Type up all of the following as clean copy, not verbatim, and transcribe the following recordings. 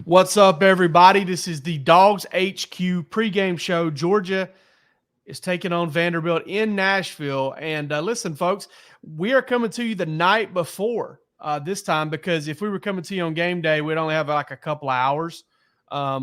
What's up, everybody? This is the Dogs HQ pregame show. Georgia is taking on Vanderbilt in Nashville. And listen, folks, we are coming to you the night before this time because if we were coming to you on game day, we'd only have like a couple of hours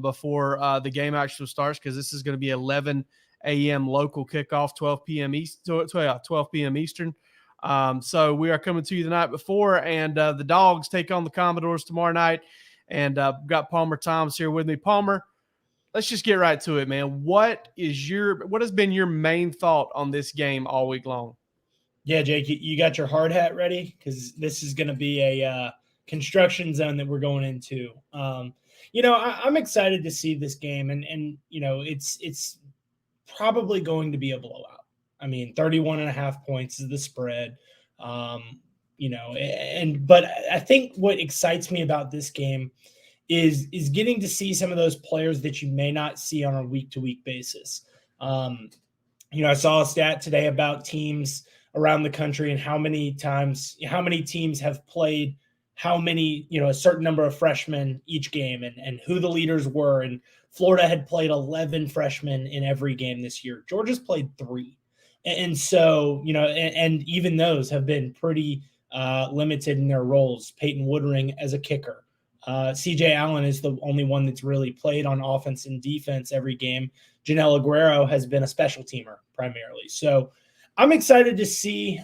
before the game actually starts because this is going to be 11 a.m. local kickoff, 12 p.m. East, 12 p.m. Eastern. So we are coming to you the night before, and the Dogs take on the Commodores tomorrow night. And got Palmer Thomas here with me. Palmer, let's just get right to it, man. What has been your main thought on this game all week long? Yeah, Jake, you got your hard hat ready because this is going to be a construction zone that we're going into. I'm excited to see this game, and it's probably going to be a blowout. I mean, 31.5 points is the spread. But I think what excites me about this game is getting to see some of those players that you may not see on a week-to-week basis. I saw a stat today about teams around the country and how many teams have played a certain number of freshmen each game and who the leaders were. And Florida had played 11 freshmen in every game this year. Georgia's played 3. And so, and even those have been pretty limited in their roles. Peyton Woodring as a kicker. CJ Allen is the only one that's really played on offense and defense every game. Janelle Aguero has been a special teamer primarily. So I'm excited to see,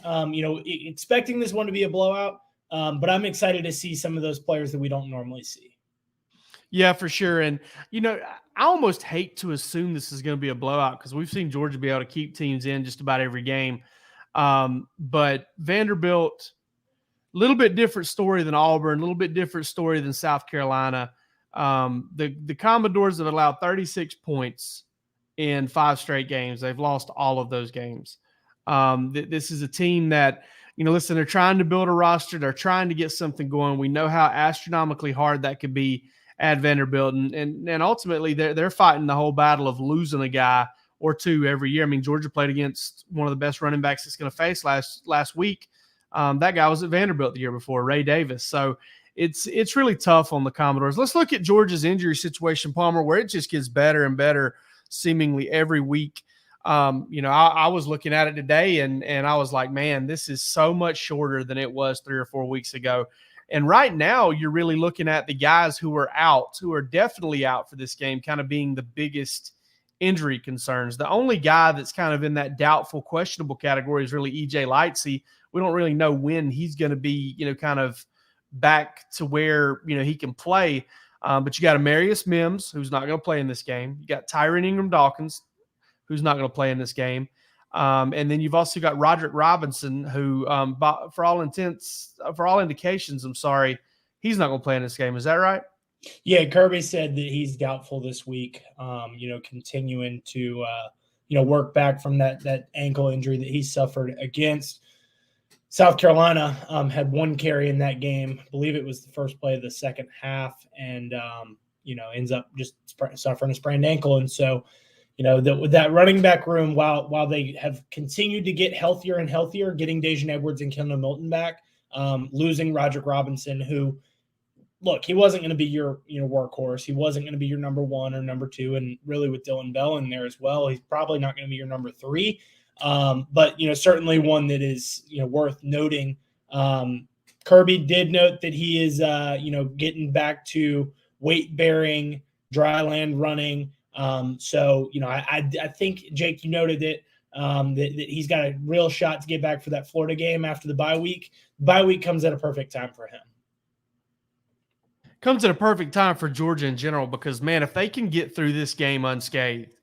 expecting this one to be a blowout, but I'm excited to see some of those players that we don't normally see. Yeah, for sure. And, I almost hate to assume this is going to be a blowout because we've seen Georgia be able to keep teams in just about every game. But Vanderbilt, a little bit different story than Auburn, a little bit different story than South Carolina. The Commodores have allowed 36 points in 5 straight games. They've lost all of those games. This is a team that, listen, they're trying to build a roster. They're trying to get something going. We know how astronomically hard that could be at Vanderbilt. And ultimately, they're fighting the whole battle of losing a guy or two every year. I mean, Georgia played against one of the best running backs it's going to face last week. That guy was at Vanderbilt the year before, Ray Davis. So it's really tough on the Commodores. Let's look at Georgia's injury situation, Palmer, where it just gets better and better seemingly every week. I was looking at it today and I was like, man, this is so much shorter than it was 3 or 4 weeks ago. And right now you're really looking at the guys who are definitely out for this game, kind of being the biggest injury concerns. The only guy that's kind of in that doubtful, questionable category is really EJ Lightsey. We don't really know when he's going to be, kind of back to where, he can play. But you got Amarius Mims, who's not going to play in this game. You got Tyron Ingram-Dawkins, who's not going to play in this game. And then you've also got Roderick Robinson, who, for all indications, he's not going to play in this game. Is that right? Yeah, Kirby said that he's doubtful this week, continuing to, work back from that ankle injury that he suffered against South Carolina. Had 1 carry in that game. I believe it was the first play of the second half and, ends up just suffering a sprained ankle. And so, with that running back room, while they have continued to get healthier and healthier, getting Dejan Edwards and Kendall Milton back, losing Roderick Robinson, who, look, he wasn't going to be your workhorse. He wasn't going to be your number 1 or number 2. And really with Dylan Bell in there as well, he's probably not going to be your number 3. But, certainly one that is, worth noting. Kirby did note that he is, getting back to weight bearing, dry land running. I think, Jake, you noted it, that he's got a real shot to get back for that Florida game after the bye week. Bye week comes at a perfect time for him. Comes at a perfect time for Georgia in general because, man, if they can get through this game unscathed,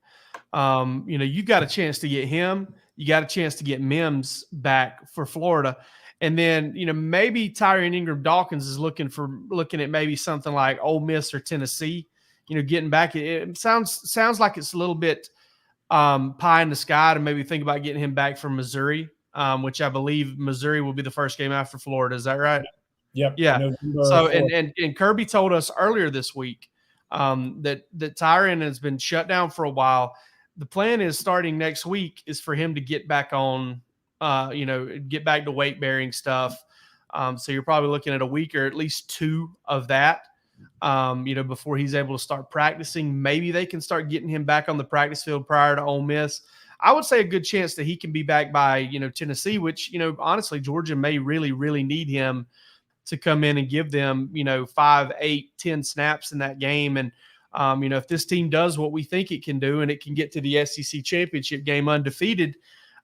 you got a chance to get him. You got a chance to get Mims back for Florida. And then, maybe Tyron Ingram-Dawkins is looking at maybe something like Ole Miss or Tennessee, getting back. It sounds like it's a little bit pie in the sky to maybe think about getting him back from Missouri, which I believe Missouri will be the first game after Florida. Is that right? Yep. Yeah. So, and Kirby told us earlier this week that Tyron has been shut down for a while. The plan is starting next week is for him to get back on, get back to weight bearing stuff. So you're probably looking at a week or at least 2 of that. before he's able to start practicing. Maybe they can start getting him back on the practice field prior to Ole Miss. I would say a good chance that he can be back by, Tennessee, which, honestly, Georgia may really, really need him to come in and give them, 5, 8, 10 snaps in that game. And, if this team does what we think it can do and it can get to the SEC championship game undefeated,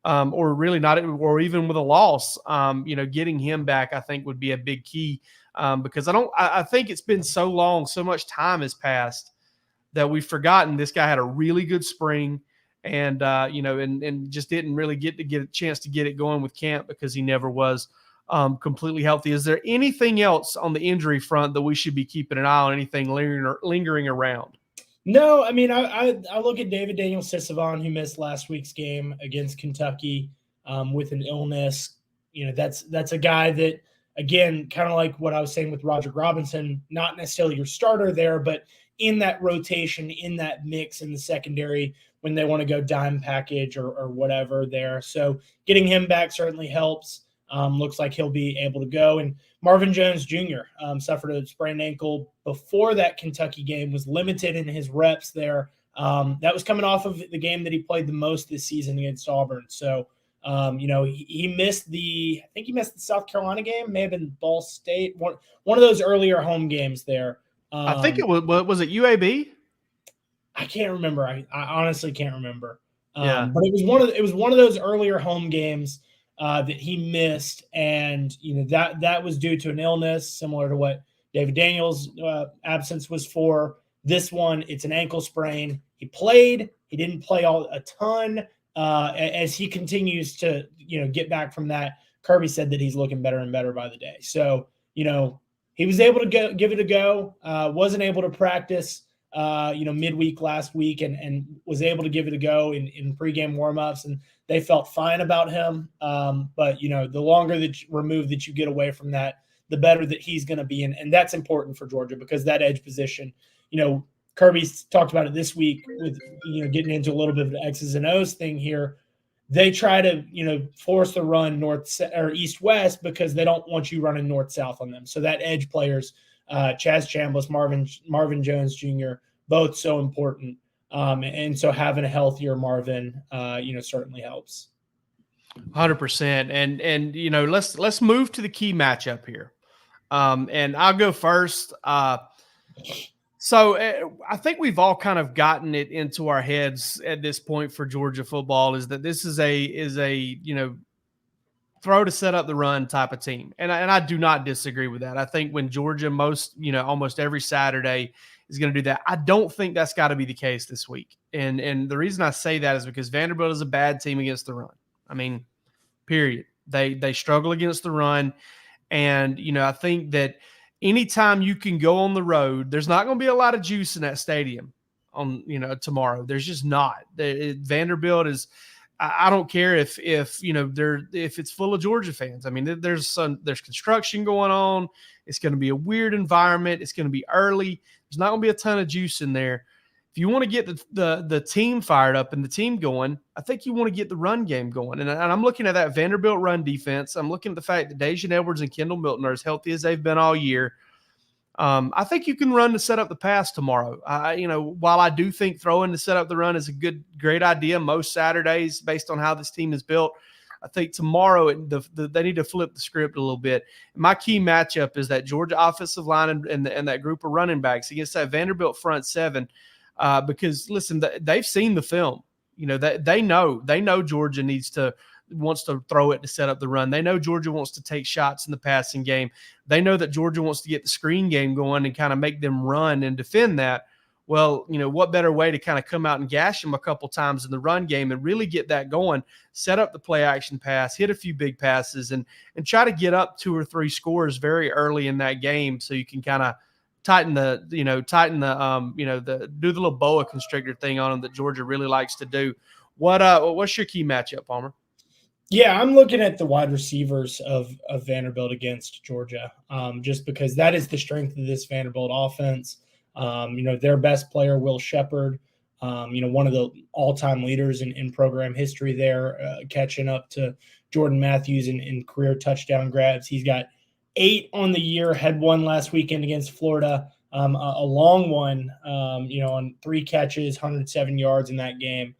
or really not, or even with a loss, getting him back, I think would be a big key, because I think it's been so long, so much time has passed that we've forgotten this guy had a really good spring and, and just didn't really get a chance to get it going with camp because he never was completely healthy. Is there anything else on the injury front that we should be keeping an eye on, anything lingering around? No, I mean, I look at David Daniel-Sisavon, who missed last week's game against Kentucky with an illness. That's a guy that, again, kind of like what I was saying with Roderick Robinson, not necessarily your starter there, but in that rotation, in that mix in the secondary when they want to go dime package or whatever there. So getting him back certainly helps. Looks like he'll be able to go. And Marvin Jones Jr. Suffered a sprained ankle before that Kentucky game, was limited in his reps there. That was coming off of the game that he played the most this season against Auburn. So, he missed I think he missed the South Carolina game, may have been Ball State, one of those earlier home games there. I think it was it UAB? I can't remember. I honestly can't remember. Yeah. But it was one of those earlier home games that he missed, and that was due to an illness similar to what David Daniels' absence was for. This one, it's an ankle sprain. He played. He didn't play a ton as he continues to get back from that. Kirby said that he's looking better and better by the day. So he was able to give it a go. Wasn't able to practice midweek last week and was able to give it a go in pregame warmups, and they felt fine about him. But the longer removed that you get away from that, the better that he's going to be. And that's important for Georgia because that edge position, Kirby's talked about it this week with, getting into a little bit of the X's and O's thing here. They try to, force the run north or east-west because they don't want you running north-south on them. So that edge players, Chaz Chambliss, Marvin Jones Jr., both so important. And so having a healthier Marvin, certainly helps. 100%. And let's move to the key matchup here. And I'll go first. So I think we've all kind of gotten it into our heads at this point for Georgia football is that this is a throw to set up the run type of team. And I do not disagree with that. I think when Georgia almost every Saturday is going to do that, I don't think that's got to be the case this week. And the reason I say that is because Vanderbilt is a bad team against the run. I mean, period. They struggle against the run. And, I think that anytime you can go on the road, there's not going to be a lot of juice in that stadium on, tomorrow. There's just not. Vanderbilt is, I don't care if it's full of Georgia fans. I mean, there's construction going on. It's going to be a weird environment. It's going to be early. There's not going to be a ton of juice in there. If you want to get the team fired up and the team going, I think you want to get the run game going. And I'm looking at that Vanderbilt run defense. I'm looking at the fact that Dejan Edwards and Kendall Milton are as healthy as they've been all year. I think you can run to set up the pass tomorrow. While I do think throwing to set up the run is a great idea most Saturdays based on how this team is built, I think tomorrow they need to flip the script a little bit. My key matchup is that Georgia offensive line and that group of running backs against that Vanderbilt front seven. Because listen, they've seen the film. They know Georgia wants to throw it to set up the run. They know Georgia wants to take shots in the passing game. They know that Georgia wants to get the screen game going and kind of make them run and defend that. Well, what better way to kind of come out and gash them a couple times in the run game and really get that going, set up the play action pass, hit a few big passes, and try to get up 2 or 3 scores very early in that game so you can kind of do the little boa constrictor thing on them that Georgia really likes to do. What's your key matchup, Palmer? Yeah, I'm looking at the wide receivers of Vanderbilt against Georgia, just because that is the strength of this Vanderbilt offense. Their best player, Will Shepherd, one of the all-time leaders in program history there, catching up to Jordan Matthews in career touchdown grabs. He's got 8 on the year, had 1 last weekend against Florida. a long one, on 3 catches, 107 yards in that game.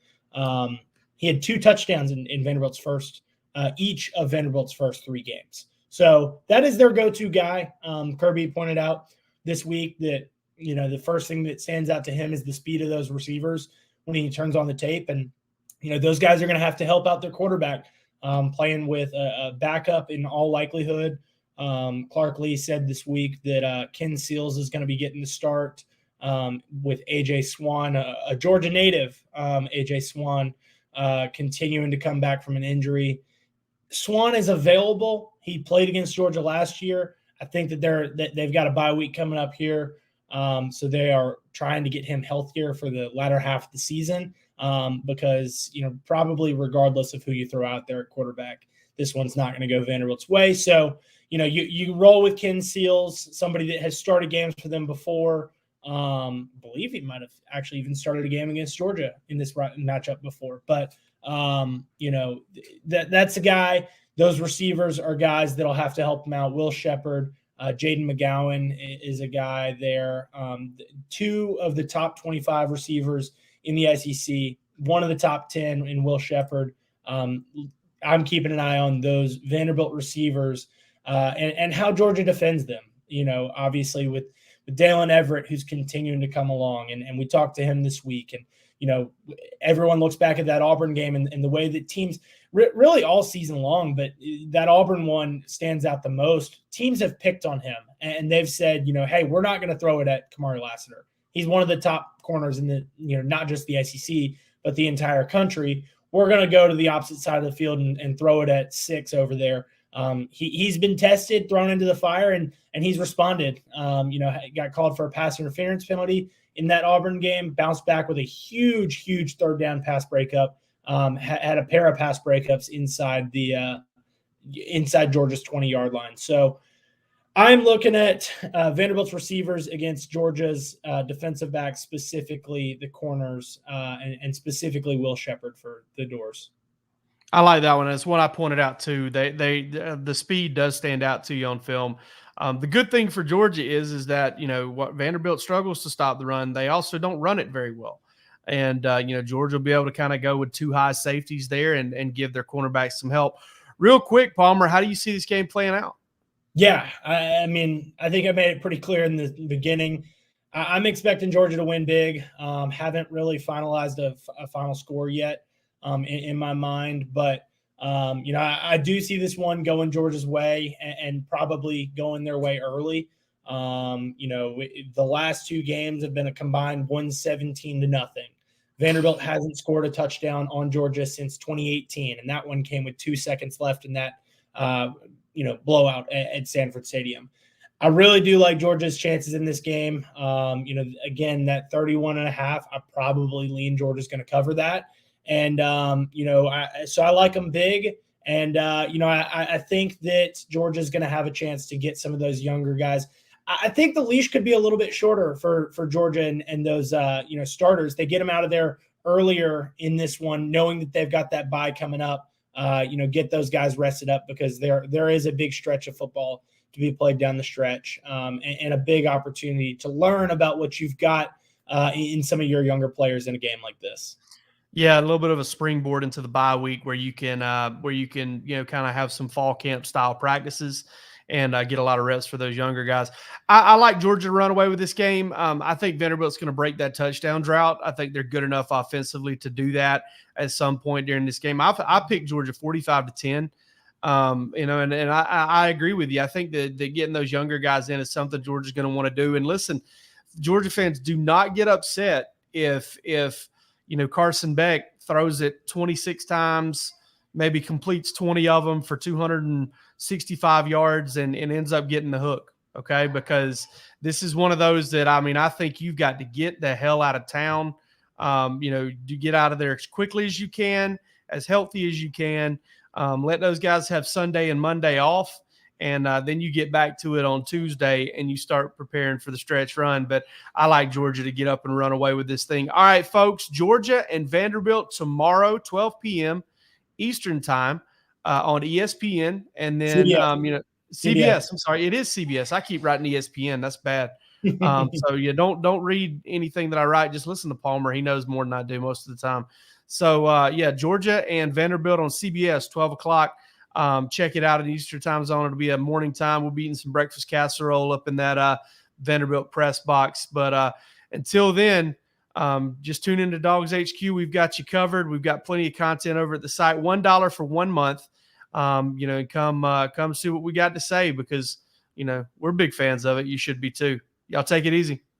He had 2 touchdowns in Vanderbilt's each of Vanderbilt's first 3 games. So that is their go-to guy. Kirby pointed out this week that, the first thing that stands out to him is the speed of those receivers when he turns on the tape. And, those guys are going to have to help out their quarterback, playing with a backup in all likelihood. Clark Lee said this week that Ken Seals is going to be getting the start with A.J. Swan, a Georgia native, A.J. Swan, continuing to come back from an injury. Swan is available. He played against Georgia last year. I think that they've got a bye week coming up here. So they are trying to get him healthier for the latter half of the season because, probably regardless of who you throw out there at quarterback, this one's not going to go Vanderbilt's way. So, you roll with Ken Seals, somebody that has started games for them before. I believe he might have actually even started a game against Georgia in this matchup before. But, that's a guy. Those receivers are guys that'll have to help him out. Will Shepherd, Jaden McGowan is a guy there. 2 of the top 25 receivers in the SEC, 1 of the top 10 in Will Shepherd. I'm keeping an eye on those Vanderbilt receivers and how Georgia defends them. Obviously with Dalen Everett, who's continuing to come along, and we talked to him this week, and everyone looks back at that Auburn game and the way that teams really all season long, but that Auburn one stands out the most. Teams have picked on him and they've said, hey, we're not going to throw it at Kamari Lassiter. He's one of the top corners in the, not just the SEC, but the entire country. We're going to go to the opposite side of the field and throw it at 6 over there. He's been tested, thrown into the fire, and he's responded. Got called for a pass interference penalty in that Auburn game, bounced back with a huge third down pass breakup, had a pair of pass breakups inside Georgia's 20-yard line. So I'm looking at Vanderbilt's receivers against Georgia's defensive backs, specifically the corners, and specifically Will Shepherd for the Doors. I like that one. That's what I pointed out too. The speed does stand out to you on film. The good thing for Georgia is that, what Vanderbilt struggles to stop the run, they also don't run it very well. And, Georgia will be able to kind of go with 2 high safeties there and give their cornerbacks some help. Real quick, Palmer, how do you see this game playing out? Yeah, I mean, I think I made it pretty clear in the beginning. I'm expecting Georgia to win big. Haven't really finalized a final score yet in my mind, but I do see this one going Georgia's way and probably going their way early. The last 2 games have been a combined 117-0. Vanderbilt hasn't scored a touchdown on Georgia since 2018, and that one came with 2 seconds left in that blowout at Sanford Stadium. I really do like Georgia's chances in this game. Again, that 31.5, I probably lean Georgia's going to cover that. And, so I like them big. And, I think that Georgia's going to have a chance to get some of those younger guys. I think the leash could be a little bit shorter for Georgia and those, starters. They get them out of there earlier in this one, knowing that they've got that bye coming up. Get those guys rested up because there is a big stretch of football to be played down the stretch, and a big opportunity to learn about what you've got in some of your younger players in a game like this. Yeah, a little bit of a springboard into the bye week where you can kind of have some fall camp style practices and get a lot of reps for those younger guys. I like Georgia to run away with this game. I think Vanderbilt's going to break that touchdown drought. I think they're good enough offensively to do that at some point during this game. I picked Georgia 45-10. And I agree with you. I think that getting those younger guys in is something Georgia's going to want to do. And listen, Georgia fans, do not get upset if Carson Beck throws it 26 times, maybe completes 20 of them for 265 yards and ends up getting the hook. Okay. Because this is one of those that, I think you've got to get the hell out of town. You get out of there as quickly as you can, as healthy as you can. Let those guys have Sunday and Monday off. And then you get back to it on Tuesday and you start preparing for the stretch run. But I like Georgia to get up and run away with this thing. All right, folks, Georgia and Vanderbilt tomorrow, 12 p.m. Eastern time on ESPN. And then, CBS. I'm sorry, it is CBS. I keep writing ESPN. That's bad. So yeah, don't read anything that I write. Just listen to Palmer. He knows more than I do most of the time. So yeah, Georgia and Vanderbilt on CBS, 12 o'clock. Check it out in Eastern time zone. It'll be a morning time. We'll be eating some breakfast casserole up in that Vanderbilt press box. But until then, just tune into DawgsHQ. We've got you covered. We've got plenty of content over at the site. $1 for 1 month. Come see what we got to say, because we're big fans of it. You should be too. Y'all take it easy.